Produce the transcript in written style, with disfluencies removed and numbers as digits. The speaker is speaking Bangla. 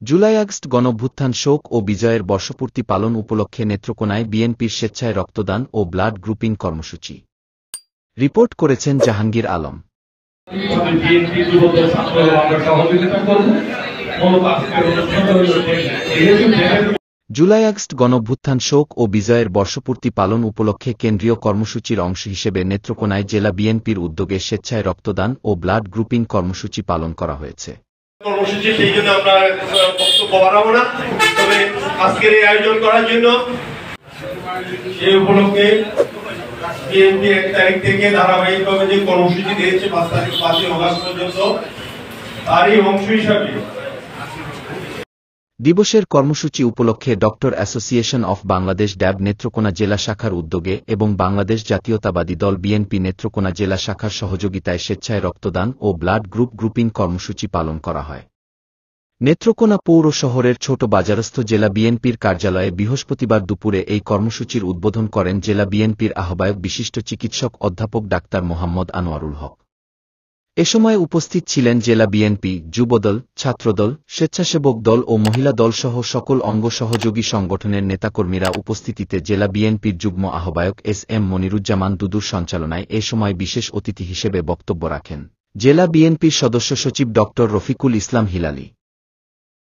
জুলাই আগস্ট গণঅভ্যুত্থান শোক ও বিজয়ের বর্ষপূর্তি পালন উপলক্ষে নেত্রকোনায় বিএনপির স্বেচ্ছায় রক্তদান ও ব্লাড গ্রুপিং কর্মসূচি। রিপোর্ট করেছেন জাহাঙ্গীর আলম। জুলাই আগস্ট গণঅভ্যুত্থান শোক ও বিজয়ের বর্ষপূর্তি পালন উপলক্ষে কেন্দ্রীয় কর্মসূচির অংশ হিসেবে নেত্রকোনায় জেলা বিএনপির উদ্যোগে স্বেচ্ছায় রক্তদান ও ব্লাড গ্রুপিং কর্মসূচি পালন করা হয়েছে। কর্মসূচি সেই জন্য আমরা বক্তব্য বাড়াবো না, তবে আজকের এই আয়োজন করার জন্য সেই উপলক্ষে বিএনপি 1 তারিখ থেকে ধারাবাহিকভাবে যে কর্মসূচি দিয়েছে 5 তারিখ 5 অগাস্ট পর্যন্ত, তারই অংশ হিসাবে দিবসের কর্মসূচি উপলক্ষে ডক্টর অ্যাসোসিয়েশন অফ বাংলাদেশ ড্যাব নেত্রকোনা জেলা শাখার উদ্যোগে এবং বাংলাদেশ জাতীয়তাবাদী দল বিএনপি নেত্রকোনা জেলা শাখার সহযোগিতায় স্বেচ্ছায় রক্তদান ও ব্লাড গ্রুপিং কর্মসূচি পালন করা হয়। নেত্রকোনা পৌর শহরের ছোট বাজারস্থ জেলা বিএনপির কার্যালয়ে বৃহস্পতিবার দুপুরে এই কর্মসূচির উদ্বোধন করেন জেলা বিএনপির আহ্বায়ক বিশিষ্ট চিকিৎসক অধ্যাপক ডাক্তার মোহাম্মদ আনোয়ারুল হক। এ সময় উপস্থিত ছিলেন জেলা বিএনপি, যুবদল, ছাত্রদল, স্বেচ্ছাসেবক দল ও মহিলা দলসহ সকল অঙ্গ সহযোগী সংগঠনের নেতাকর্মীরা। উপস্থিতিতে জেলা বিএনপির যুগ্ম আহ্বায়ক এস.এম. মনিরুজ্জামান দুদুর সঞ্চালনায় এ সময় বিশেষ অতিথি হিসেবে বক্তব্য রাখেন জেলা বিএনপির সদস্য সচিব ডক্টর রফিকুল ইসলাম হিলালি।